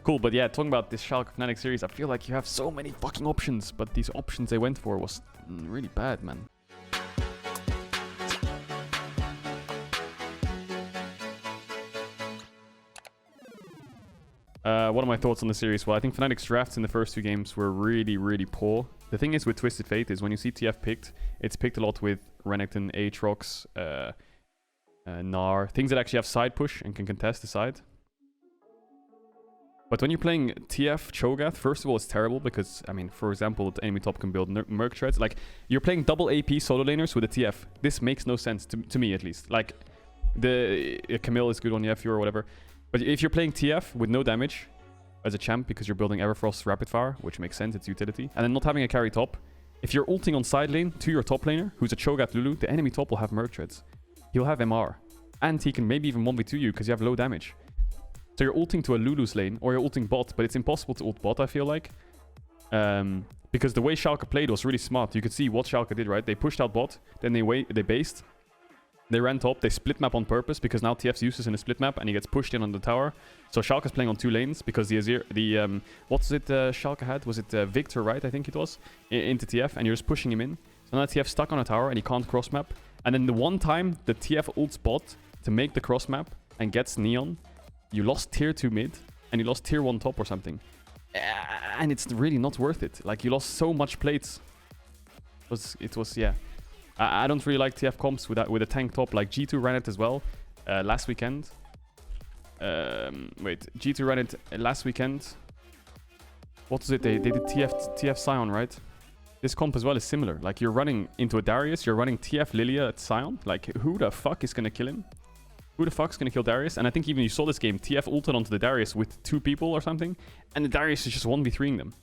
Cool, but yeah, talking about this Schalke Fnatic series, I feel like you have so many fucking options, but these options they went for was really bad, man. What are my thoughts on the series? Well, I think Fnatic's drafts in the first two games were really, really poor. The thing is with Twisted Fate is when you see TF picked, it's picked a lot with Renekton, Aatrox, Gnar, things that actually have side push and can contest the side. But when you're playing TF Cho'Gath, first of all, it's terrible because, I mean, for example, the enemy top can build Merc Treads. Like, you're playing double AP solo laners with a TF. This makes no sense, to me at least. Like, the Camille is good on the FU or whatever. But if you're playing TF with no damage as a champ because you're building Everfrost Rapid Fire, which makes sense, it's utility, and then not having a carry top, if you're ulting on side lane to your top laner, who's a Cho'Gath Lulu, the enemy top will have Merc Treads. He'll have MR. And he can maybe even 1v2 you because you have low damage. So you're ulting to a Lulu's lane, or you're ulting bot, but it's impossible to ult bot, I feel like. Because the way Schalke played was really smart. You could see what Schalke did, right? They pushed out bot, then they based, they ran top, they split map on purpose, because now TF's useless in a split map, and he gets pushed in on the tower. So Schalke's playing on two lanes, because the Azir, what's it Schalke had? Was it Victor, right? I think it was, into TF, and you're just pushing him in. So now TF's stuck on a tower, and he can't cross map. And then the one time the TF ults bot to make the cross map, and gets Neon, you lost tier 2 mid, and you lost tier 1 top or something. And it's really not worth it. Like, you lost so much plates. It was yeah. I don't really like TF comps with a tank top. Like, G2 ran it as well last weekend. G2 ran it last weekend. What was it? They did TF Sion, right? This comp as well is similar. Like, you're running into a Darius, you're running TF Lilia at Sion. Like, who the fuck is gonna kill him? Who the fuck's gonna kill Darius? And I think even you saw this game, TF ulted onto the Darius with 2 people or something, and the Darius is just 1v3ing them.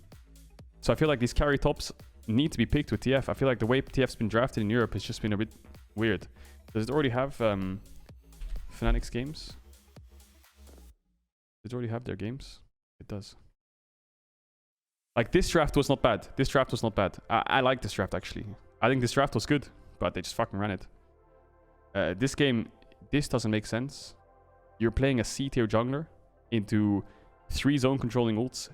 So I feel like these carry tops need to be picked with TF. I feel like the way TF's been drafted in Europe has just been a bit weird. Does it already have Fnatic's games? Does it already have their games? It does. Like, this draft was not bad. This draft was not bad. I like this draft, actually. I think this draft was good, but they just fucking ran it. This game... This doesn't make sense. You're playing a C-tier jungler into 3 zone controlling ults,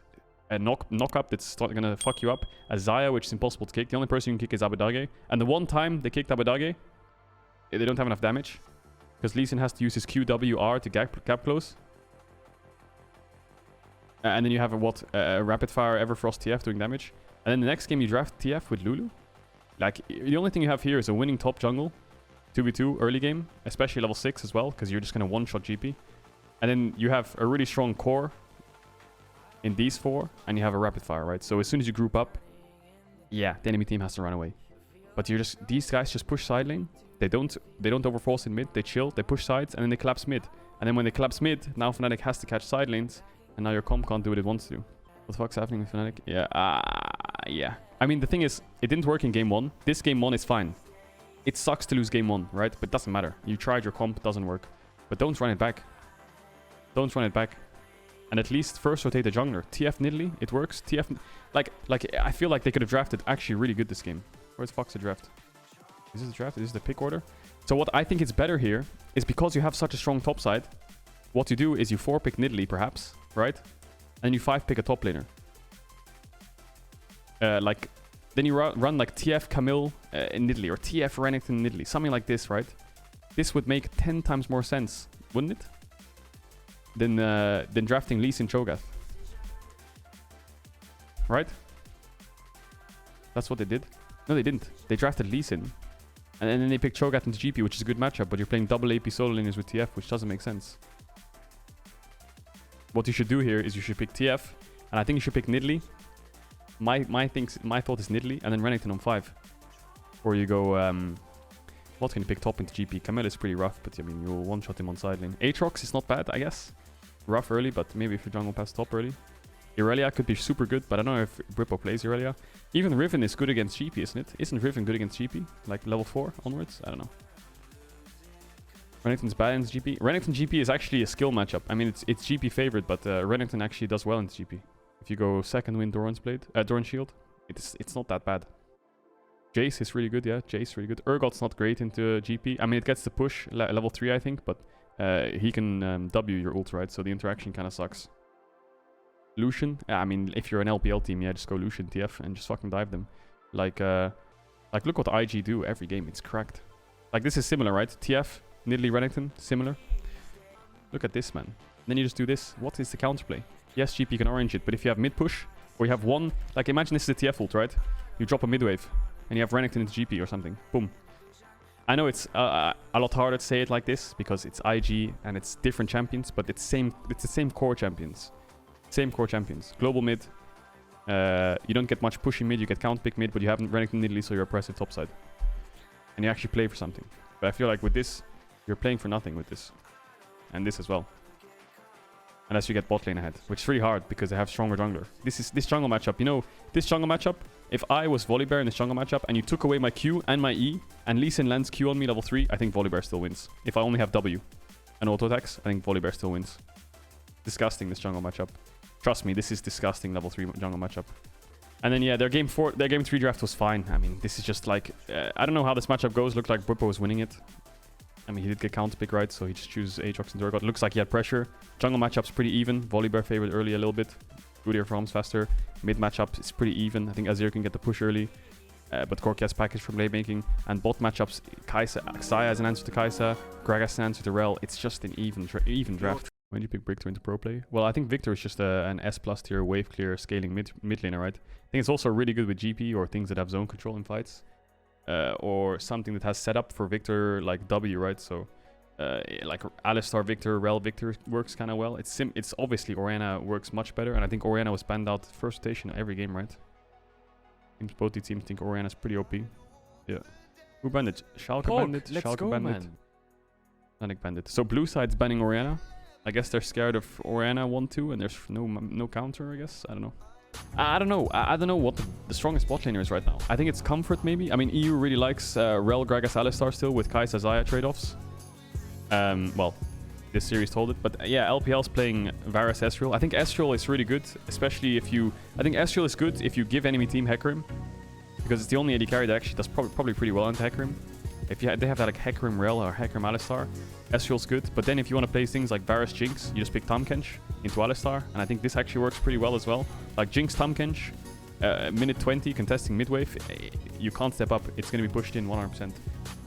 a knock up that's gonna fuck you up, a Xayah which is impossible to kick. The only person you can kick is Abadage. And the one time they kicked Abadage, they don't have enough damage. Because Lee Sin has to use his QWR to gap close. And then you have a rapid fire Everfrost TF doing damage. And then the next game you draft TF with Lulu. Like, the only thing you have here is a winning top jungle. 2v2 early game, especially level 6 as well, because you're just going to one-shot GP. And then you have a really strong core in these 4, and you have a rapid fire, right? So as soon as you group up, yeah, the enemy team has to run away. But these guys just push side lane. They don't overforce in mid, they chill, they push sides, and then they collapse mid. And then when they collapse mid, now Fnatic has to catch side lanes, and now your comp can't do what it wants to. What the fuck's happening with Fnatic? Yeah. I mean, the thing is, it didn't work in game 1. This game 1 is fine. It sucks to lose game 1, right? But it doesn't matter. You tried your comp, doesn't work. But don't run it back. Don't run it back. And at least first rotate the jungler. TF Nidalee, it works. TF... Like, I feel like they could have drafted actually really good this game. Where's the fuck's the draft? Is this the draft? Is this the pick order? So what I think is better here is because you have such a strong top side, what you do is you 4-pick Nidalee, perhaps, right? And you 5-pick a top laner. Then you run like TF Camille Nidalee or TF Renekton Nidalee, something like this, right? This would make 10 times more sense, wouldn't it? Than drafting Lee Sin Cho'Gath. Right? That's what they did. No, they didn't. They drafted Lee Sin. And then they picked Cho'Gath into GP, which is a good matchup, but you're playing double AP solo laners with TF, which doesn't make sense. What you should do here is you should pick TF, and I think you should pick Nidalee. My thought is Nidalee, and then Renekton on 5. Or you go, what can you pick top into GP? Camille is pretty rough, but I mean, you'll one-shot him on side lane. Aatrox is not bad, I guess. Rough early, but maybe if your jungle pass top early. Irelia could be super good, but I don't know if Brippo plays Irelia. Even Riven is good against GP, isn't it? Isn't Riven good against GP? Like level 4 onwards? I don't know. Renekton's bad against GP. Renekton GP is actually a skill matchup. I mean, it's GP favorite, but Renekton actually does well into GP. If you go second win Doran's Shield, it's not that bad. Jace is really good, yeah. Jace really good. Urgot's not great into GP. I mean, it gets the push level 3, I think, but he can W your ult, right? So the interaction kind of sucks. Lucian. I mean, if you're an LPL team, yeah, just go Lucian TF and just fucking dive them. Like look what IG do every game. It's cracked. Like, this is similar, right? TF, Nidalee, Renekton, similar. Look at this, man. Then you just do this. What is the counterplay? Yes, GP can orange it, but if you have mid push, or you have one... Like, imagine this is a TF ult, right? You drop a mid wave, and you have Renekton into GP or something. Boom. I know it's a lot harder to say it like this, because it's IG, and it's different champions, but it's the same core champions. Same core champions. Global mid. You don't get much pushing mid, you get counter pick mid, but you have Renekton Nidalee, so you're oppressive topside. And you actually play for something. But I feel like with this, you're playing for nothing with this. And this as well. Unless you get bot lane ahead, which is really hard because they have stronger jungler. This jungle matchup, you know, this jungle matchup, if I was Volibear in this jungle matchup and you took away my Q and my E and Lee Sin lands Q on me level 3, I think Volibear still wins. If I only have W and auto attacks, I think Volibear still wins. Disgusting, this jungle matchup. Trust me, this is disgusting level 3 jungle matchup. And then, yeah, their game 3 draft was fine. I mean, this is just like... I don't know how this matchup goes. Looked like Bwipo was winning it. I mean, he did get counter pick, right? So he just chooses Aatrox and Durgot. Looks like he had pressure. Jungle matchup's pretty even. Volibear favored early a little bit. Udyr farms faster. Mid matchup is pretty even. I think Azir can get the push early. But Corki has package from late making. And bot matchups, Xayah has an answer to Kai'Sa. Gragas has an answer to Rel. It's just an even draft. When do you pick Victor into pro play? Well, I think Victor is just an S+ tier wave clear scaling mid laner, right? I think it's also really good with GP or things that have zone control in fights. Or something that has setup for Victor like W, right? So like Alistar Victor, Rel Victor works kind of well. It's obviously Orianna works much better, and I think Orianna was banned out first rotation every game, right? Both the teams think Orianna's pretty OP. Yeah. Who banned it? Schalke banned it. Schalke banned it. Fnatic banned it. So blue side's banning Orianna. I guess they're scared of Orianna 1-2 and there's no counter, I guess. I don't know. I don't know. I don't know what the strongest bot laner is right now. I think it's Comfort, maybe. I mean, EU really likes Rel, Gragas, Alistar still with Kai'Sa, Xayah trade-offs. Well, this series told it. But yeah, LPL's playing Varus, Ezreal. I think Ezreal is really good, especially if you... I think Ezreal is good if you give enemy team Hecarim. Because it's the only AD carry that actually does probably pretty well into Hecarim. If they have that like Hecarim Rel or Hecarim Alistar, Ezreal's good. But then if you want to play things like Varus Jinx, you just pick Tahm Kench into Alistar. And I think this actually works pretty well as well. Like Jinx Tahm Kench, minute 20, contesting midwave. You can't step up. It's going to be pushed in 100%.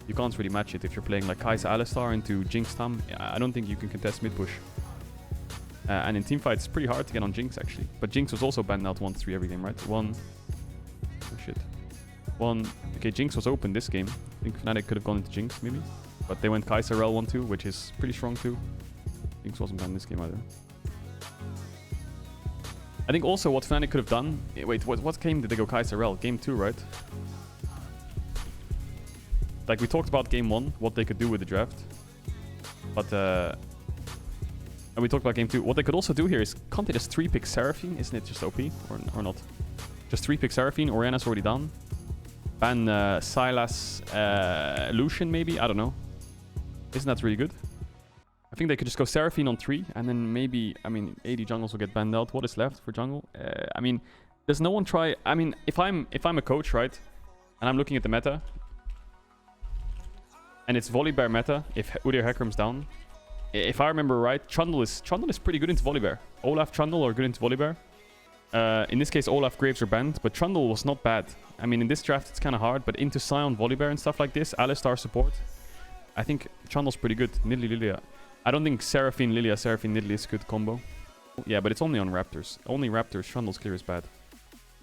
You can't really match it if you're playing like Kai'Sa Alistar into Jinx Tahm. I don't think you can contest mid push. And in teamfights, it's pretty hard to get on Jinx actually. But Jinx was also banned out 1-3 every game, right? Oh shit. Okay, Jinx was open this game. I think Fnatic could have gone into Jinx, maybe. But they went Kai'Sa Rel 1-2, which is pretty strong too. Jinx wasn't banned this game either. I think also what Fnatic could have done... Wait, what game did they go Kai'Sa Rel? Game 2, right? Like, we talked about game 1, what they could do with the draft. But, and we talked about game 2. What they could also do here is, can't they just 3-pick Seraphine? Isn't it just OP? Or not? Just 3-pick Seraphine, Orianna's already done. Ban Sylas, Lucian maybe? I don't know. Isn't that really good? I think they could just go Seraphine on 3, and then maybe, I mean, AD jungles will get banned out. What is left for jungle? I mean, does no one try... I mean, if I'm a coach, right, and I'm looking at the meta, and it's Volibear meta, if Udyr Hecarim's down, if I remember right, Trundle is pretty good into Volibear. Olaf, Trundle are good into Volibear. In this case, Olaf, Graves are banned, but Trundle was not bad. I mean, in this draft, it's kind of hard, but into Sion, Volibear and stuff like this, Alistar support, I think Trundle's pretty good. Nidalee, Lilia. I don't think Seraphine, Lilia, Seraphine, Nidalee is a good combo. Yeah, but it's only on Raptors. Only Raptors, Trundle's clear is bad.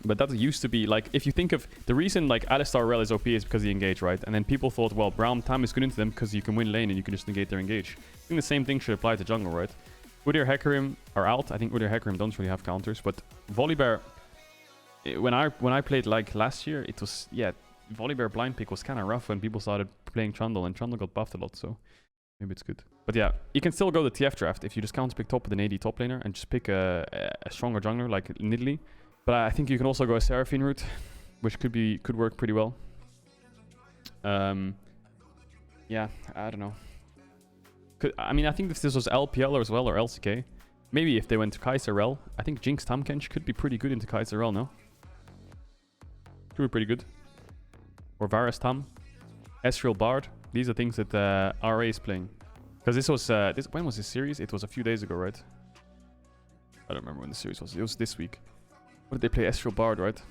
But that used to be, like, if you think of... The reason, like, Alistar Rel is OP is because they engage, right? And then people thought, well, Braum Tam is good into them because you can win lane and you can just negate their engage. I think the same thing should apply to jungle, right? Udyr Hecarim are out. I think Udyr Hecarim don't really have counters, but Volibear... When I played, like, last year, it was... Yeah, Volibear blind pick was kind of rough when people started playing Trundle, and Trundle got buffed a lot, so... Maybe it's good. But yeah, you can still go the TF draft if you just counter pick top with an AD top laner and just pick a stronger jungler like Nidalee. But I think you can also go a Seraphine route, which could work pretty well. Yeah, I don't know. I mean, I think if this was LPL as well or LCK, maybe if they went to Kai'Sa Rel, I think Jinx Tahm Kench could be pretty good into Kai'Sa Rel, no? Could be pretty good. Or Varus Tahm, Ezreal Bard. These are things that RA is playing. Because this was... when was this series? It was a few days ago, right? I don't remember when the series was. It was this week. What did they play? S04 Bard, right?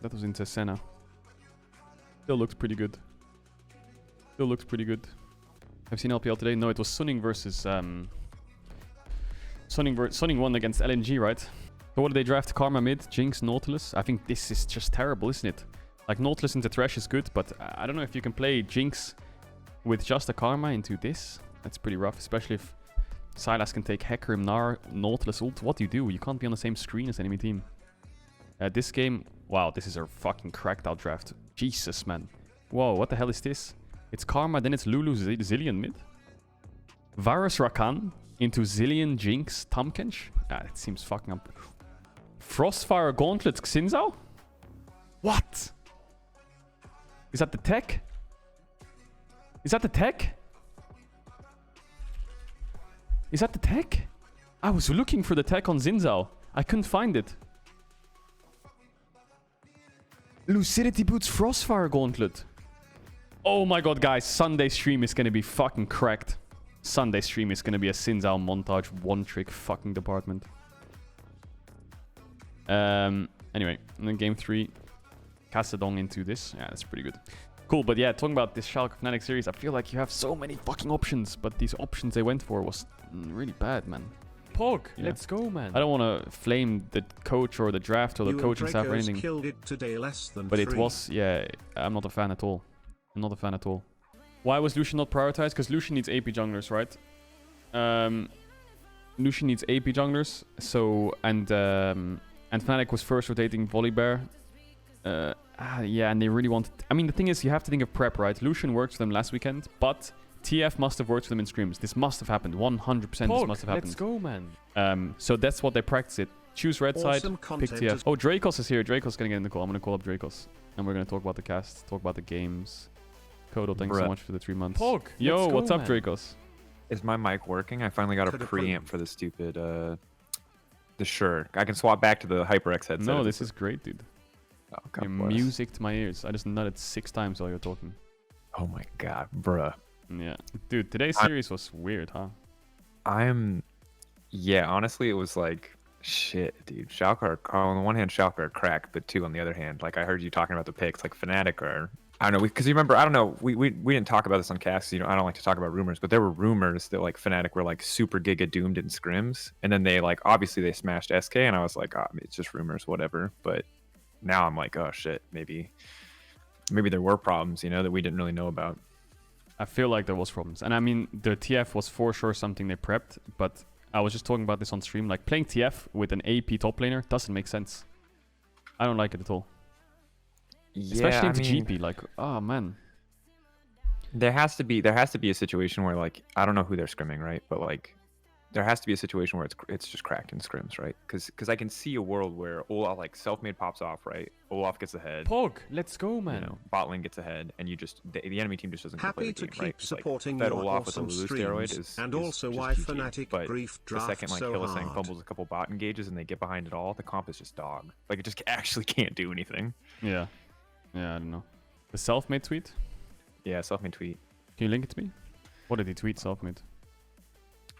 That was in Senna. Still looks pretty good. Still looks pretty good. Have you seen LPL today? No, it was Sunning versus Sunning won against LNG, right? So what did they draft? Karma mid, Jinx, Nautilus. I think this is just terrible, isn't it? Like Nautilus into Thresh is good, but I don't know if you can play Jinx with just a Karma into this. That's pretty rough, especially if Sylas can take Hecarim, Gnar, Nautilus ult. What do? You can't be on the same screen as enemy team. This game, wow, this is a fucking cracked out draft. Jesus, man. Whoa, what the hell is this? It's Karma, then it's Lulu, Zillion mid. Varus Rakan into Zillion, Jinx, Taumkench. That seems fucking up. Frostfire Gauntlet Xinzao? What? Is that the tech? Is that the tech? Is that the tech? I was looking for the tech on Xinzao. I couldn't find it. Lucidity Boots Frostfire Gauntlet. Oh my god, guys. Sunday stream is gonna be fucking cracked. Sunday stream is gonna be a Xinzao montage one-trick fucking department. Anyway, and then game 3. Caedrel into this. Yeah, that's pretty good. Cool, but yeah, talking about this Schalke Fnatic series, I feel like you have so many fucking options, but these options they went for was really bad, man. Pog, yeah. Let's go, man. I don't want to flame the coach or the draft or the coaching staff or anything. Killed it today, less than but 3. It was, yeah, I'm not a fan at all. I'm not a fan at all. Why was Lucian not prioritized? Because Lucian needs AP junglers, right? Lucian needs AP junglers, so, and Fnatic was first rotating Volibear. Yeah, and they really wanted... I mean, the thing is, you have to think of prep, right? Lucian worked for them last weekend, but TF must have worked for them in scrims. This must have happened. 100% this must have happened. Let's go, man. So that's what they practice it. Choose red side, pick TF. Oh, Drakos is here. Drakos is going to get in the call. I'm going to call up Drakos. And we're going to talk about the cast, talk about the games. Kodo, thanks so much for the 3 months. Pog, yo, what's up, Drakos? Is my mic working? I finally got a preamp for the stupid... the Shure. I can swap back to the HyperX headset. No, this is great, dude. Oh, God bless. Music to my ears. I just nutted 6 times while you're talking. Oh my god, bruh. Yeah. Dude, today's series was weird, huh? Yeah, honestly, it was like, shit, dude. Schalke are, on the one hand, Schalke are cracked, but two, on the other hand, like I heard you talking about the picks, like Fnatic are, I don't know, because you remember, I don't know, we didn't talk about this on cast, you know, I don't like to talk about rumors, but there were rumors that like Fnatic were like super giga doomed in scrims, and then they like, obviously they smashed SK, and I was like, oh, it's just rumors, whatever, but now I'm like, oh shit, maybe there were problems, you know, that we didn't really know about. I feel like there was problems. And I mean, the TF was for sure something they prepped, but I was just talking about this on stream. Like, playing TF with an AP top laner doesn't make sense. I don't like it at all. Yeah, especially into GP, like, oh man. There has to be a situation where, like, I don't know who they're scrimming, right? But like, there has to be a situation where it's just cracked in scrims, right? Because I can see a world where Olaf, like, self-made pops off, right? Olaf gets ahead. Pog, let's go, man. You know, bot lane gets ahead, and you just the enemy team just doesn't play the Happy to game, keep right? supporting like, your Olaf with awesome a Lulu streams, steroid is and is also just why GG. Fnatic But grief the draft second like so Killisang hard. fumbles a couple bot engages and they get behind it all, the comp is just dog. Like, it just actually can't do anything. Yeah, I don't know. The self-made tweet? Yeah, self-made tweet. Can you link it to me? What did he tweet self-made?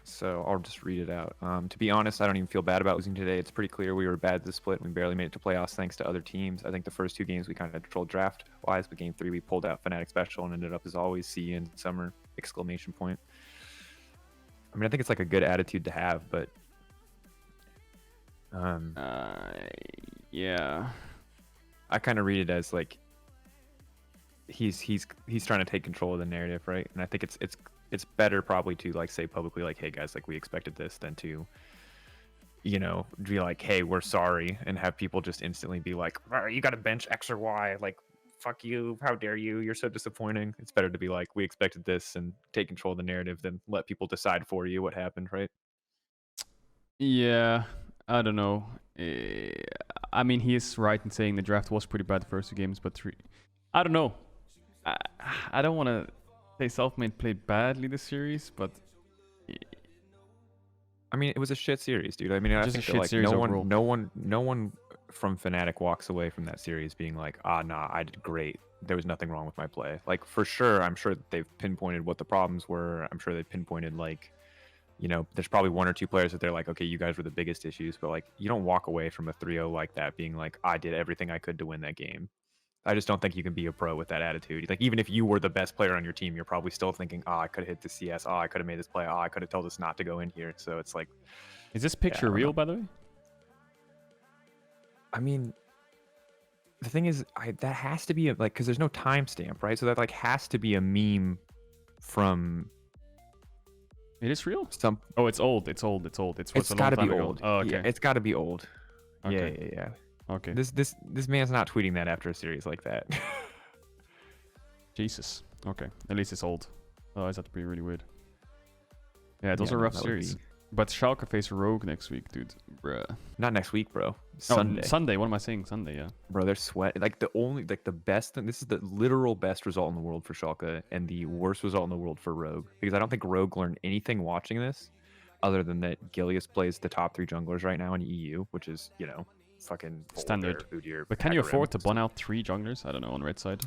So I'll just read it out. To be honest, I don't even feel bad about losing today. It's pretty clear we were bad at the split. We barely made it to playoffs thanks to other teams. I think the first 2 games we kind of controlled draft-wise, but game 3 we pulled out Fnatic special and ended up as always, see you in summer, exclamation point. I mean, I think it's like a good attitude to have, but... yeah. I kind of read it as like he's trying to take control of the narrative, right? And I think it's better probably to like say publicly like, hey guys, like we expected this, than to, you know, be like, hey, we're sorry, and have people just instantly be like, you got to bench X or Y, like fuck you, how dare you, you're so disappointing. It's better to be like, we expected this, and take control of the narrative than let people decide for you what happened, right? Yeah, I don't know. I mean, he is right in saying the draft was pretty bad the first 2 games, but 3... I don't know. I don't want to say Selfmade played badly this series, but... I mean, it was a shit series, dude. I mean, I think that, like, no one from Fnatic walks away from that series being like, nah, I did great. There was nothing wrong with my play. Like, for sure, I'm sure that they've pinpointed what the problems were. I'm sure they pinpointed, like, you know, there's probably one or two players that they're like, okay, you guys were the biggest issues, but like you don't walk away from a 3-0 like that being like, I did everything I could to win that game. I just don't think you can be a pro with that attitude. Like even if you were the best player on your team, you're probably still thinking, oh, I could have hit the CS. Oh, I could have made this play. Oh, I could have told this not to go in here. So it's like, Is this picture real, by the way? I mean, the thing is, that has to be like, because there's no timestamp, right? So that like has to be a meme from It is real? some. Oh, it's old. It's old. It's old. It's Got to be ago. old. Oh, okay. Yeah, it's got to be old. Okay. Yeah. Okay. This man's not tweeting that after a series like that. Jesus. Okay. At least it's old. Otherwise, that'd be really weird. Yeah, those are no, rough that would series. be- But Schalke face Rogue next week, dude. Bruh. Not next week, bro. Sunday. Sunday. Oh, Sunday. What am I saying? Sunday, yeah. Bro, they're sweat. Like the best thing. This is the literal best result in the world for Schalke and the worst result in the world for Rogue. Because I don't think Rogue learned anything watching this, other than that Gilius plays the top 3 junglers right now in EU, which is, you know, fucking Standard. Udyr, But can you Hecarim. afford to bun out 3 junglers? I don't know, on red side.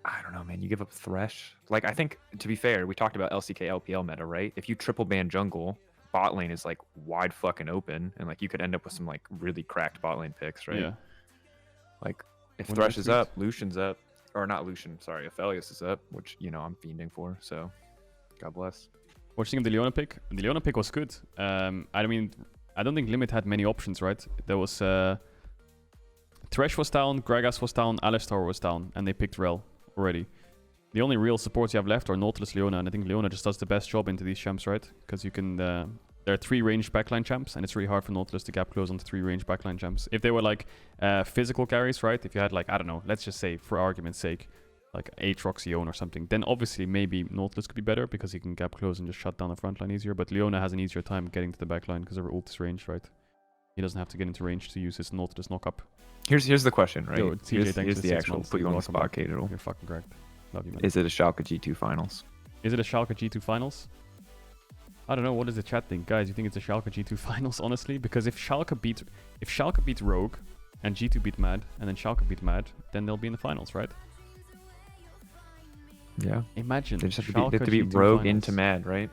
I don't know, man. You give up Thresh. Like, I think, to be fair, we talked about LCK LPL meta, right? If you triple ban jungle, bot lane is like wide fucking open, and like you could end up with some like really cracked bot lane picks, right? Yeah. Like if What Thresh about is Thresh? up, Lucian's up, or not Lucian, sorry, if Aphelios is up, which, you know, I'm fiending for, so God bless. What do you think of the Leona pick? The Leona pick was good. I mean, I don't think Limit had many options, right? There was Thresh was down, Gragas was down, Alistar was down, and they picked Rel already. The only real supports you have left are Nautilus, Leona, and I think Leona just does the best job into these champs, right? Because you can... there are 3 ranged backline champs, and it's really hard for Nautilus to gap close onto 3 ranged backline champs. If they were like physical carries, right? If you had like, I don't know, let's just say, for argument's sake, like Aatrox, Yone or something, then obviously maybe Nautilus could be better because he can gap close and just shut down the front line easier. But Leona has an easier time getting to the backline because her ult is ranged, right? He doesn't have to get into range to use his Nautilus knock-up. Here's the question, right? Yo, TJ, here's thanks for the 6 actual months. put you on the Welcome spot, back. Caedrel. You're fucking correct. Love you, man. Is it a Schalke G2 finals? Is it a Schalke G2 finals? I don't know. What does the chat think, guys? You think it's a Schalke G2 finals, honestly? Because if Schalke beat Rogue and G2 beat Mad and then Schalke beat Mad, then they'll be in the finals, right? Yeah. Imagine. They just have Schalke to beat G2 Rogue finals. into Mad, right?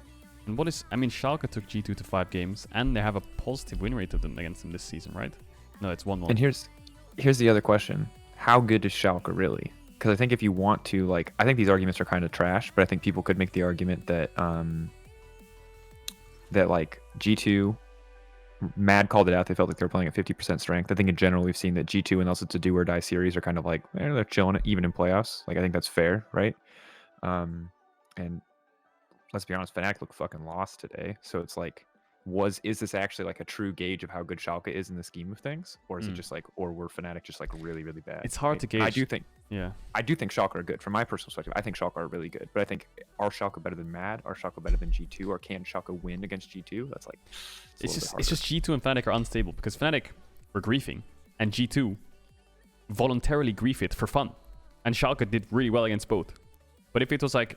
And what is? I mean, Schalke took G2 to 5 games, and they have a positive win rate of them against them this season, right? No, it's 1-1. And here's the other question: how good is Schalke really? Because I think if you want to, like, I think these arguments are kind of trash, but I think people could make the argument that that like G2, Mad called it out. They felt like they were playing at 50% strength. I think in general we've seen that G2, unless it's a do or die series, are kind of like they're chilling it even in playoffs. Like I think that's fair, right? And let's be honest, Fnatic looked fucking lost today. So it's like, is this actually like a true gauge of how good Schalke is in the scheme of things, or is it just like, or were Fnatic just like really, really bad? It's hard to gauge. I do think Schalke are good from my personal perspective. I think Schalke are really good, but I think, are Schalke better than Mad? Are Schalke better than G2? Or can Schalke win against G2? That's like, It's just G2 and Fnatic are unstable because Fnatic were griefing and G2 voluntarily grief it for fun, and Schalke did really well against both. But if it was like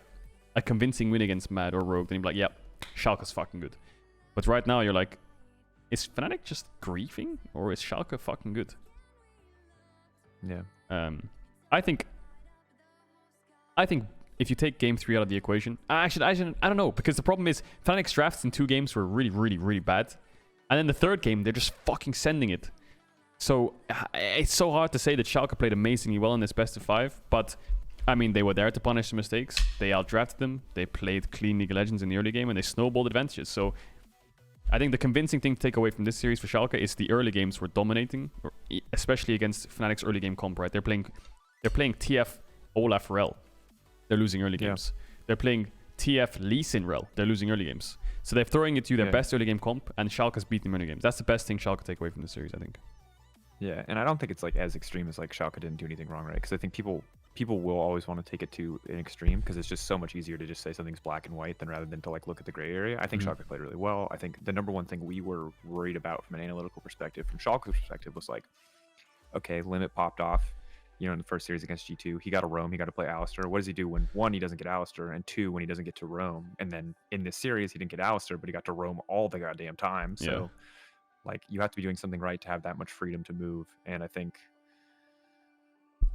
a convincing win against Mad or Rogue, then you'd be like, yep, Schalke's fucking good. But right now you're like, is Fnatic just griefing or is Schalke fucking good? yeah. I think if you take game 3 out of the equation, I don't know, because the problem is Fnatic's drafts in 2 games were really, really, really bad, and then the 3rd game they're just fucking sending it. So it's so hard to say that Schalke played amazingly well in this best of 5, but I mean, they were there to punish the mistakes. They outdrafted them. They played clean League of Legends in the early game, and they snowballed advantages. So I think the convincing thing to take away from this series for Schalke is the early games were dominating, especially against Fnatic's early game comp, right? They're playing TF Olaf Rel. They're losing early games. They're playing TF Lee Sin Rel. They're losing early games. So they're throwing it to their best early game comp, and Schalke's beating them early games. That's the best thing Schalke take away from the series, I think. Yeah, and I don't think it's like as extreme as like Schalke didn't do anything wrong, right? Because I think people will always want to take it to an extreme because it's just so much easier to just say something's black and white than rather than to like look at the gray area. I think Schalke played really well. I think the number one thing we were worried about from an analytical perspective, from Schalke's perspective, was like, okay, Limit popped off, you know, in the first series against G2. He got to roam, he got to play Alistar. What does he do when, 1, he doesn't get Alistar, and 2, when he doesn't get to roam? And then in this series, he didn't get Alistar, but he got to roam all the goddamn time. So like, you have to be doing something right to have that much freedom to move. And I think,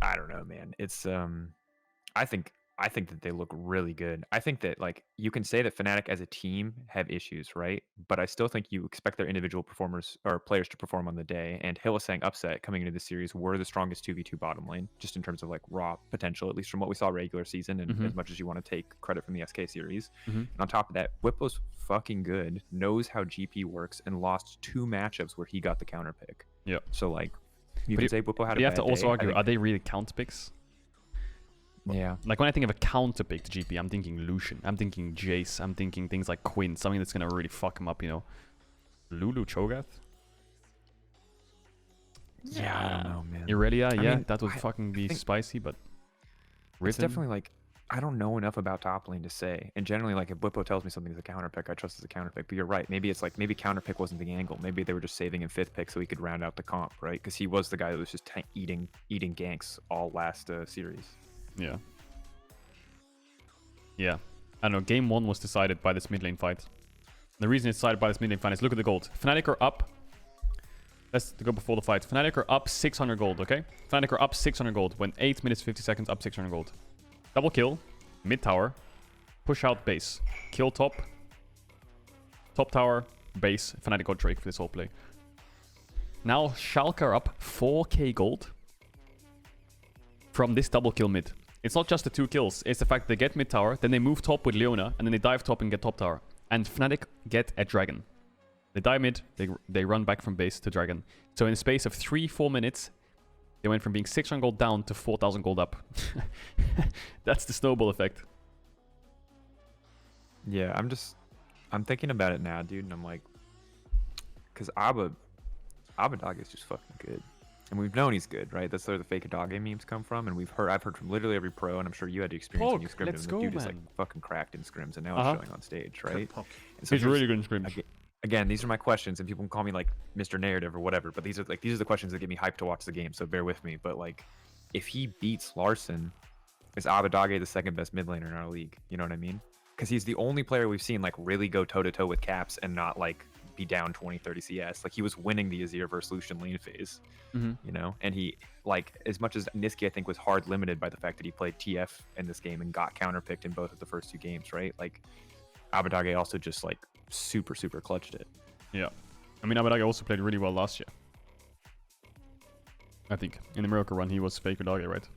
I don't know, man. It's I think I think that they look really good. I think that like you can say that Fnatic as a team have issues, right? But I still think you expect their individual performers or players to perform on the day. And Hylissang Upset coming into the series were the strongest 2v2 bottom lane, just in terms of like raw potential, at least from what we saw regular season, and as much as you want to take credit from the SK series. And on top of that, Whipple's fucking good, knows how GP works, and lost 2 matchups where he got the counter pick. Yeah. So like you can say Whipple had a you have bad to also day. argue, are they really counter picks? Yeah. Like when I think of a counter pick to GP, I'm thinking Lucian, I'm thinking Jace, I'm thinking things like Quinn, something that's gonna really fuck him up, you know. Lulu Cho'Gath? Yeah, I don't know, man. Irelia, I yeah, mean, that would I fucking be think spicy, but it's Rhythm? definitely like I don't know enough about top lane to say. And generally, like if Whippo tells me something's a counter pick, I trust it's a counter pick. But you're right. Maybe it's like maybe counter pick wasn't the angle. Maybe they were just saving him 5th pick so he could round out the comp, right? Because he was the guy that was just eating ganks all last series. Yeah. Yeah. I don't know, game 1 was decided by this mid lane fight. The reason it's decided by this mid lane fight is look at the gold. Fnatic are up. Let's go before the fight. Fnatic are up 600 gold, okay? Fnatic are up 600 gold. When 8 minutes 50 seconds, up 600 gold. Double kill. Mid tower. Push out base. Kill top. Top tower. Base. Fnatic got Drake for this whole play. Now Schalke are up 4k gold from this double kill mid. It's not just the 2 kills, it's the fact they get mid tower, then they move top with Leona, and then they dive top and get top tower. And Fnatic get a dragon. They die mid, they run back from base to dragon. So in the space of 3-4 minutes, they went from being 600 gold down to 4,000 gold up. That's the snowball effect. Yeah, I'm thinking about it now, dude, and I'm like, because Abadog is just fucking good. And we've known he's good, right? That's where the fake dog game memes come from, and I've heard from literally every pro, and I'm sure you had the experience when you scrimmed him. Let's The go, dude is man. like fucking cracked in scrims, and now it's showing on stage, right? And so He's really good in scrims. Again, these are my questions, and people can call me like Mr. Narrative or whatever, but these are the questions that get me hyped to watch the game. So bear with me. But like, if he beats Larson, is Abadage the second best mid laner in our league? You know what I mean? Because he's the only player we've seen like really go toe to toe with Caps and not like be down 20-30 CS. Like he was winning the Azir versus Lucian lane phase, you know. And he like as much as Niski I think was hard limited by the fact that he played TF in this game and got counterpicked in both of the first 2 games, right? Like Abadage also just like super clutched it. Yeah. I mean, Abadage also played really well last year. I think. In the Miracle Run, he was Faker Doggy, right?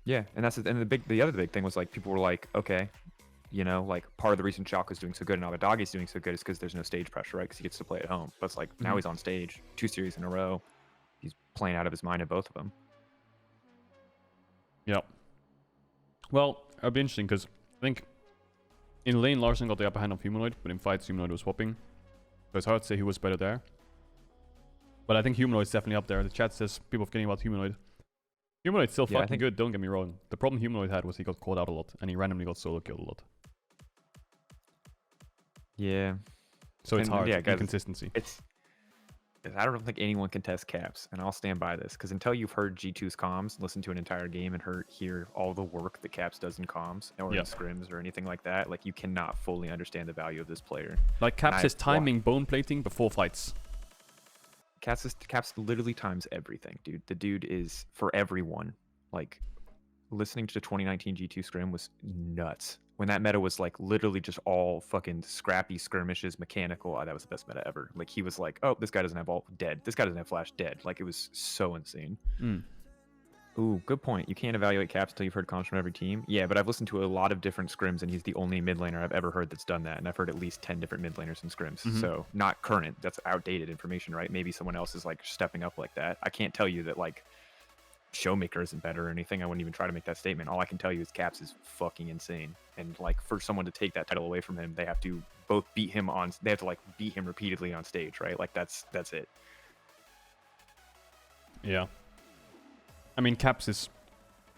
Yeah, and the other big thing was like people were like, okay, you know, like part of the reason Schalke is doing so good and Abadage is doing so good is because there's no stage pressure, right? Because he gets to play at home. But it's like now he's on stage 2 series in a row. He's playing out of his mind at both of them. Yeah. Well, it'll be interesting because I think in lane Larson got the upper hand of Humanoid, but in fights Humanoid was swapping. So it's hard to say who was better there. But I think Humanoid's definitely up there. The chat says people forgetting about Humanoid. Humanoid's still fucking good, don't get me wrong. The problem Humanoid had was he got caught out a lot, and he randomly got solo killed a lot. Yeah. So it's hard. Yeah, guys, inconsistency. I don't think anyone can test Caps, and I'll stand by this, because until you've heard G2's comms, listen to an entire game, and hear all the work that Caps does in comms, or in scrims, or anything like that, like you cannot fully understand the value of this player. Like Caps is timing bone plating before fights. Caps literally times everything, dude. The dude is for everyone. Like listening to the 2019 G2 scrim was nuts. When that meta was like literally just all fucking scrappy skirmishes, mechanical, that was the best meta ever. Like he was like, oh, this guy doesn't have ult, dead. This guy doesn't have flash, dead. Like it was so insane. Ooh, good point. You can't evaluate Caps until you've heard comms from every team. Yeah, but I've listened to a lot of different scrims, and he's the only mid laner I've ever heard that's done that. And I've heard at least 10 different mid laners in scrims. So not current. That's outdated information, right? Maybe someone else is like stepping up like that. I can't tell you that like Showmaker isn't better or anything. I wouldn't even try to make that statement. All I can tell you is Caps is fucking insane. And like for someone to take that title away from him, they have to both beat him repeatedly on stage, right? Like that's it. Yeah. I mean, Caps is...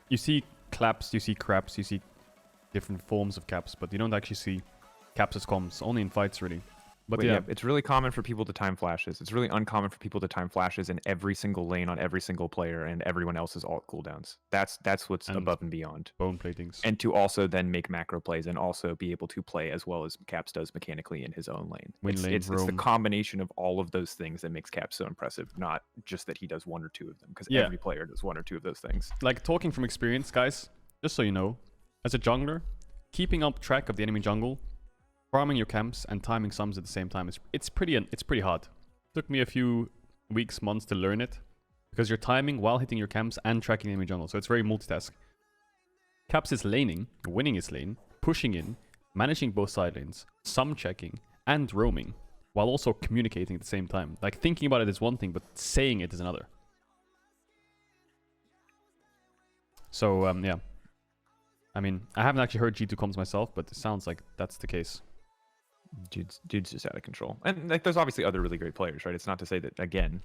You see claps, you see craps, you see different forms of Caps, but you don't actually see Caps as comms, only in fights, really. But yeah, it's really common for people to time flashes. It's really uncommon for people to time flashes in every single lane on every single player and everyone else's ult cooldowns. That's what's above and beyond. Bone platings. And to also then make macro plays and also be able to play as well as Caps does mechanically in his own lane. It's the combination of all of those things that makes Caps so impressive, not just that he does 1 or 2 of them, because every player does 1 or 2 of those things. Like talking from experience, guys, just so you know, As a jungler, keeping up track of the enemy jungle, farming your camps, and timing sums at the same time it's pretty hard. It took me a few weeks, months to learn it, because you're timing while hitting your camps and tracking the enemy jungle, so it's very multitask. Caps is laning, winning his lane, pushing in, managing both side lanes, sum checking, and roaming, while also communicating at the same time. Like, thinking about it is one thing, but saying it is another. So, yeah. I mean, I haven't actually heard G2 comms myself, but it sounds like that's the case. Dude's just out of control. And like, there's obviously other really great players, right? It's not to say that, again,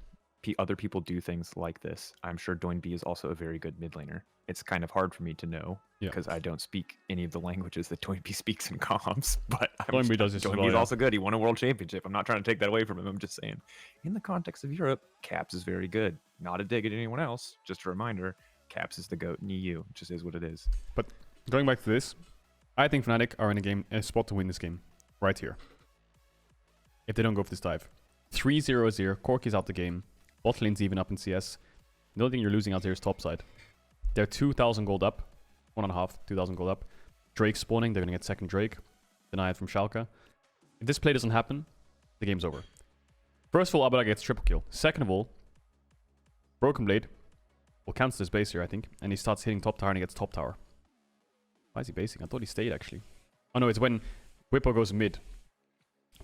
other people do things like this. I'm sure Doinb is also a very good mid laner. It's kind of hard for me to know because I don't speak any of the languages that Doinb speaks in comms. But Doinb does this as well, Doinb is also good. He won a world championship. I'm not trying to take that away from him. I'm just saying, in the context of Europe, Caps is very good. Not a dig at anyone else. Just a reminder, Caps is the GOAT in EU. It just is what it is. But going back to this, I think Fnatic are in a spot to win this game. Right here. If they don't go for this dive. 3-0-0, Corki's out the game. Bot lane's even up in CS. The only thing you're losing out there is topside. They're 2,000 gold up. 1.5, 2,000 gold up. Drake spawning, they're going to get second Drake. Deny it from Schalke. If this play doesn't happen, the game's over. First of all, Abadag gets triple kill. Second of all, Broken Blade will cancel his base here, I think. And he starts hitting top tower and he gets top tower. Why is he basing? I thought he stayed, actually. Oh no, it's when Whippo goes mid.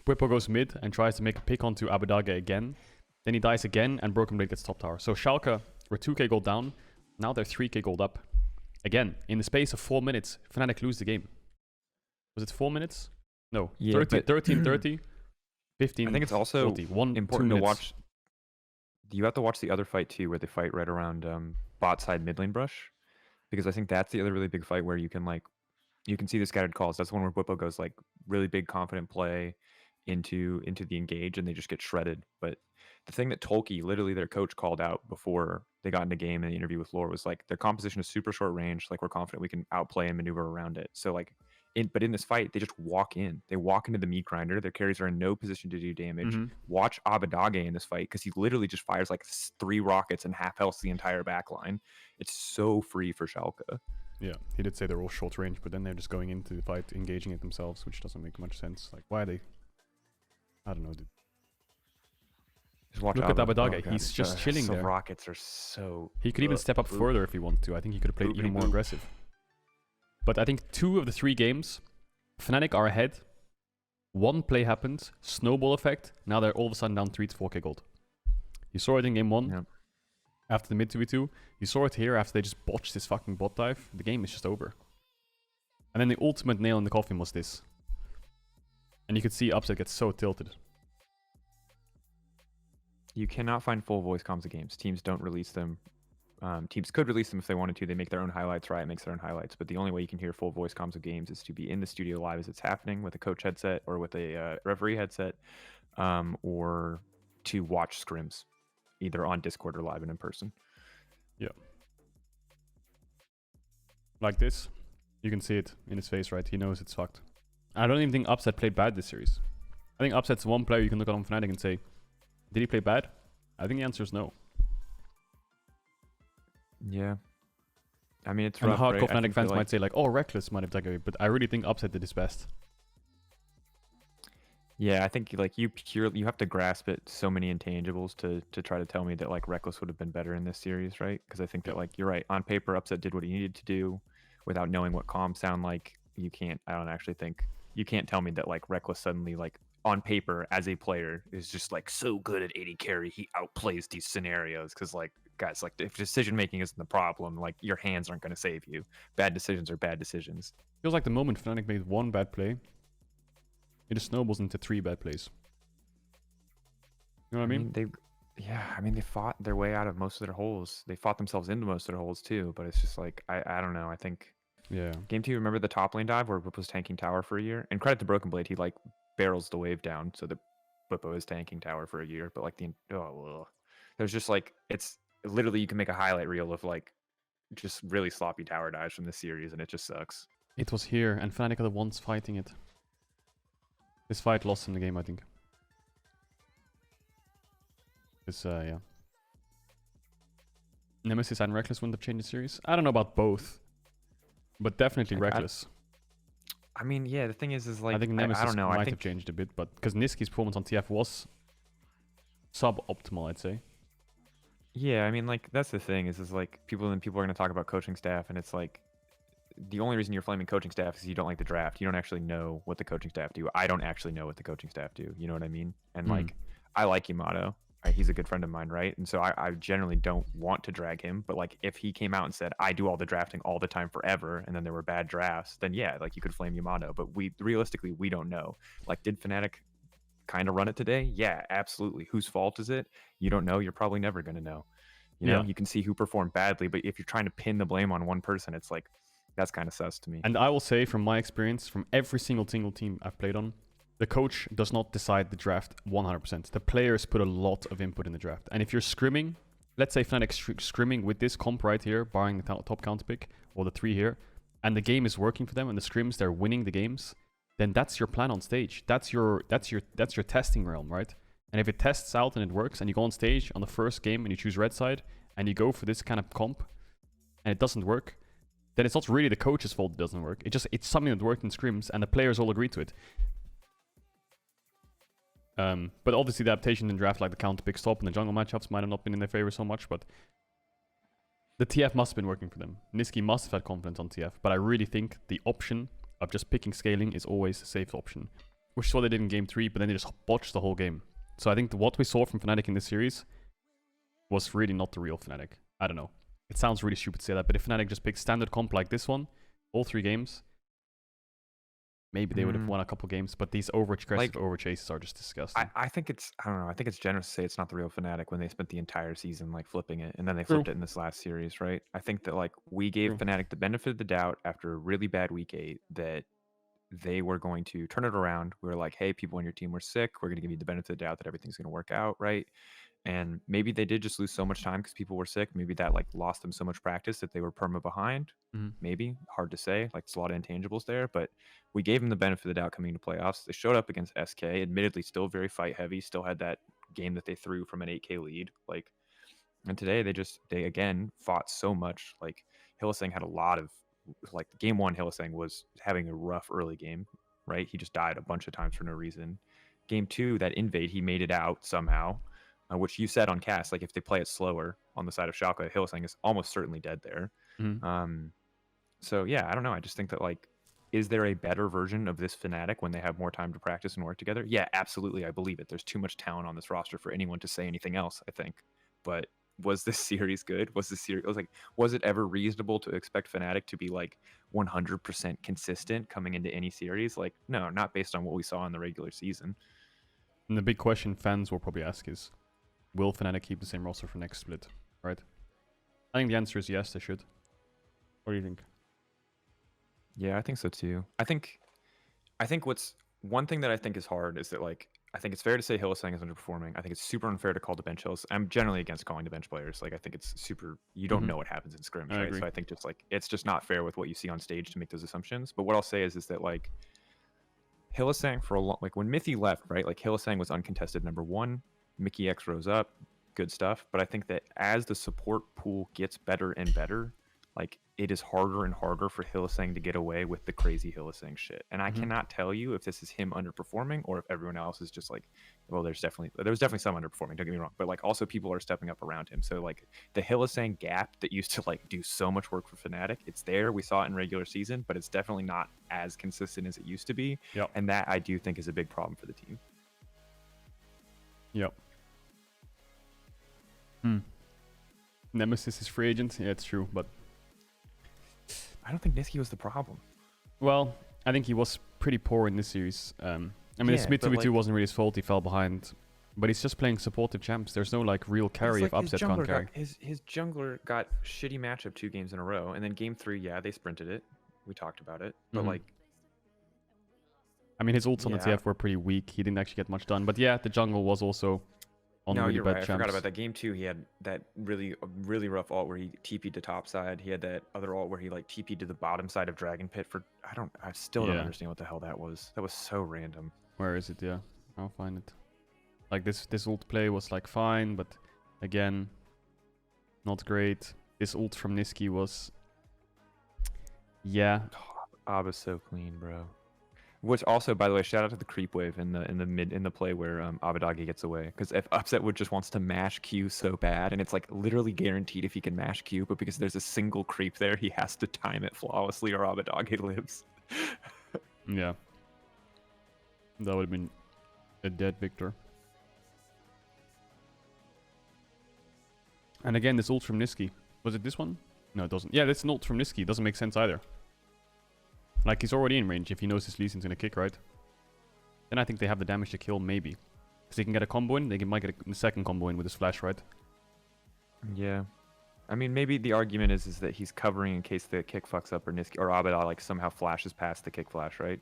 Whippo goes mid and tries to make a pick onto Abadag again. Then he dies again and Broken Blade gets top tower. So Schalke were 2k gold down. Now they're 3k gold up. Again, in the space of 4 minutes, Fnatic lose the game. Was it 4 minutes? No. Yeah, 13, 30, 15, I think it's also 40. important to watch. You have to watch the other fight too, where they fight right around bot side mid lane brush. Because I think that's the other really big fight where you can see the scattered calls. That's the one where Whippo goes like really big confident play into the engage and they just get shredded. But the thing that Tolkien, literally their coach, called out before they got into game in the interview with Lore was like their composition is super short range. Like, we're confident we can outplay and maneuver around it. So like, but in this fight, they just walk in. They walk into the meat grinder. Their carries are in no position to do damage. Watch Abadage in this fight because he literally just fires like 3 rockets and half health the entire back line. It's so free for Schalke. Yeah, he did say they're all short range, but then they're just going into the fight, engaging it themselves, which doesn't make much sense. Like, why are they? I don't know, dude. Just watch Look at Abadage. Oh, he's just chilling there. Rockets are so... He could even step up further if he wanted to. I think he could have played even more aggressive. But I think 2 of the 3 games, Fnatic are ahead. 1 play happens, snowball effect. Now they're all of a sudden down 3 to 4k gold. You saw it in game 1. Yep. After the mid 2v2. You saw it here after they just botched this fucking bot dive. The game is just over. And then the ultimate nail in the coffin was this. And you could see Upset get so tilted. You cannot find full voice comms of games. Teams don't release them. Teams could release them if they wanted to. They make their own highlights. Riot makes their own highlights. But the only way you can hear full voice comms of games is to be in the studio live as it's happening with a coach headset or with a referee headset, or to watch scrims, either on Discord or live and in person. Yeah. Like this. You can see it in his face, right? He knows it's fucked. I don't even think Upset played bad this series. I think Upset's one player you can look at on Fnatic and say, did he play bad? I think the answer is no. Yeah. I mean, it's and rough, hardcore right? Fnatic fans might say like, oh, Reckless might have taken away, but I really think Upset did his best. Yeah, I think like you have to grasp it so many intangibles to try to tell me that like Reckless would have been better in this series, right? Because I think that like you're right, on paper Upset did what he needed to do without knowing what comms sound like. You can't tell me that like Reckless suddenly like on paper as a player is just like so good at 80 carry, he outplays these scenarios. Because like guys, like if decision making isn't the problem, like your hands aren't going to save you. Bad decisions are bad decisions. Feels like the moment Fnatic made 1 bad play, it just snowballs into 3 bad plays. You know what I mean? They fought their way out of most of their holes. They fought themselves into most of their holes too. But it's just like I don't know. I think game 2. Remember the top lane dive where Whippo was tanking tower for a year? And credit to Broken Blade, he like barrels the wave down so that Whippo is tanking tower for a year. But like there's just like it's literally you can make a highlight reel of like just really sloppy tower dives from this series, and it just sucks. It was here, and Fnatic are the ones fighting it. This fight lost him the game, I think. Yeah. Nemesis and Reckless wouldn't have changed the series. I don't know about both. But definitely Like, reckless. I mean, yeah. The thing is like I think Nemesis I don't know. I might think have changed a bit, but because Niski's performance on TF was suboptimal, I'd say. yeah. I mean, like that's the thing is like people are going to talk about coaching staff, and it's like the only reason you're flaming coaching staff is you don't like the draft. You don't actually know what the coaching staff do. I don't actually know what the coaching staff do. You know what I mean? And like, I like Yamato. He's a good friend of mine, right? And so I generally don't want to drag him. But like, if he came out and said, I do all the drafting all the time forever, and then there were bad drafts, then yeah, like you could flame Yamato. But realistically, we don't know. Like, did Fnatic kind of run it today? Yeah, absolutely. Whose fault is it? You don't know. You're probably never going to know. You know, you can see who performed badly, but if you're trying to pin the blame on one person, it's like, that's kind of sus to me. And I will say from my experience, from every single team I've played on, the coach does not decide the draft 100%. The players put a lot of input in the draft. And if you're scrimming, let's say Fnatic scrimming with this comp right here, barring the top counter pick, or the 3 here, and the game is working for them, and the scrims, they're winning the games, then that's your plan on stage. That's your testing realm, right? And if it tests out and it works, and you go on stage on the first game and you choose red side, and you go for this kind of comp, and it doesn't work, then it's not really the coach's fault it doesn't work. It's something that worked in scrims, and the players all agree to it. But obviously the adaptation in draft, like the counter pick stop and the jungle matchups, might have not been in their favor so much, but the TF must have been working for them. Niski must have had confidence on TF, but I really think the option of just picking scaling is always the safe option, which is what they did in game 3, but then they just botched the whole game. So I think what we saw from Fnatic in this series was really not the real Fnatic. I don't know. It sounds really stupid to say that, but if Fnatic just picked standard comp like this one, all 3 games, maybe they would have won a couple games, but these over-aggressive over-chases are just disgusting. I think it's, I don't know, I think it's generous to say it's not the real Fnatic when they spent the entire season like flipping it, and then they flipped it in this last series, right? I think that like we gave Fnatic the benefit of the doubt after a really bad week 8 that they were going to turn it around. We were like, hey, people on your team were sick. We're going to give you the benefit of the doubt that everything's going to work out, right? And maybe they did just lose so much time because people were sick. Maybe that like lost them so much practice that they were perma behind. Maybe, hard to say. Like, it's a lot of intangibles there, but we gave them the benefit of the doubt coming into playoffs. They showed up against SK, admittedly still very fight heavy, still had that game that they threw from an 8K lead. Like, and today they again fought so much. Like, Hylissang had a lot of, like, game 1, Hylissang was having a rough early game, right? He just died a bunch of times for no reason. Game 2, that invade, he made it out somehow. Which you said on cast, like if they play it slower on the side of Schalke, Hylissang is almost certainly dead there. So yeah, I don't know. I just think that like, is there a better version of this Fnatic when they have more time to practice and work together? Yeah, absolutely. I believe it. There's too much talent on this roster for anyone to say anything else, I think. But was this series good? Was it ever reasonable to expect Fnatic to be like 100% consistent coming into any series? Like, no, not based on what we saw in the regular season. And the big question fans will probably ask is, will Fnatic keep the same roster for next split, right? I think the answer is yes, they should. What do you think? Yeah, I think so too. I think what's one thing that I think is hard is that like, I think it's fair to say Hylissang is underperforming. I think it's super unfair to call the bench Hills. I'm generally against calling the bench players. Like, I think it's super, you don't know what happens in scrims, right? So I think just like, it's just not fair with what you see on stage to make those assumptions. But what I'll say is that like, Hylissang for a long, like when Mithy left, right? Like Hylissang was uncontested number 1. Mickey X rose up, good stuff. But I think that as the support pool gets better and better, like it is harder and harder for Hylissang to get away with the crazy Hylissang shit. And I cannot tell you if this is him underperforming or if everyone else is just like, well, there was definitely some underperforming, don't get me wrong. But like also people are stepping up around him. So like the Hylissang gap that used to like do so much work for Fnatic, it's there. We saw it in regular season, but it's definitely not as consistent as it used to be. Yep. And that I do think is a big problem for the team. Yep. Nemesis is free agent. Yeah, it's true, but I don't think Niski was the problem. Well, I think he was pretty poor in this series. I mean, this mid 2v2 wasn't really his fault. He fell behind, but he's just playing supportive champs. There's no like real carry if upset can't carry. His jungler got shitty matchup 2 games in a row, and then game 3, yeah, they sprinted it. We talked about it, but like, I mean, his ults on the TF were pretty weak. He didn't actually get much done. But yeah, the jungle was also on really you're bad right. champs. I forgot about that. Game 2, he had that really rough ult where he TP'd to top side. He had that other ult where he like TP'd to the bottom side of Dragon Pit for I still don't understand what the hell that was. That was so random. Where is it? Yeah, I'll find it. Like this ult play was like fine, but again, not great. This ult from Niski was, Yeah. Abba's so clean, bro. Which also, by the way, shout out to the creep wave in the play where Abadagi gets away. Because if Upset Wood just wants to mash Q so bad, and it's like literally guaranteed if he can mash Q, but because there's a single creep there, he has to time it flawlessly or Abadagi lives. Yeah. That would have been a dead Victor. And again, this ult from Niski. Was it this one? No, it doesn't. Yeah, that's an ult from Niski. Doesn't make sense either. Like, he's already in range if he knows his Lee Sin's gonna kick, right? Then I think they have the damage to kill, maybe. Because they can get a combo in, might get a second combo in with his flash, right? Yeah. I mean, maybe the argument is that he's covering in case the kick fucks up or Niski or Abada like somehow flashes past the kick flash, right?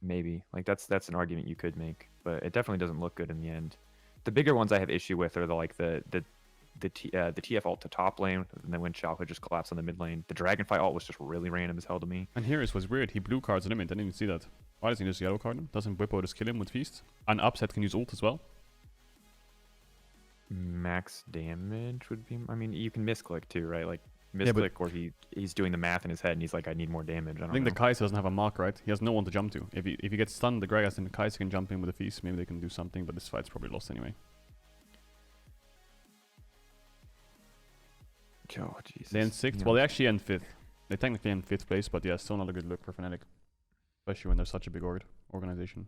Maybe. Like that's an argument you could make, but it definitely doesn't look good in the end. The bigger ones I have issue with are the TF ult to top lane, and then when Xiao just collapsed on the mid lane. The Dragonfly ult was just really random as hell to me. And here it was weird. He blue cards limit. I didn't even see that. Why doesn't he just yellow card him? Doesn't Whippo just kill him with Feast? And Upset can use ult as well. Max damage would be. I mean, you can misclick too, right? Like misclick, or he's doing the math in his head, and he's like, I need more damage. I think the Kai'Sa doesn't have a Marc, right? He has no one to jump to. If he gets stunned, the Gragas and the Kai'Sa can jump in with a Feast. Maybe they can do something, but this fight's probably lost anyway. Oh, Jesus. They end 6th. Yeah. Well, they actually end 5th. They technically end 5th place, but yeah, still not a good look for Fnatic. Especially when they're such a big organization.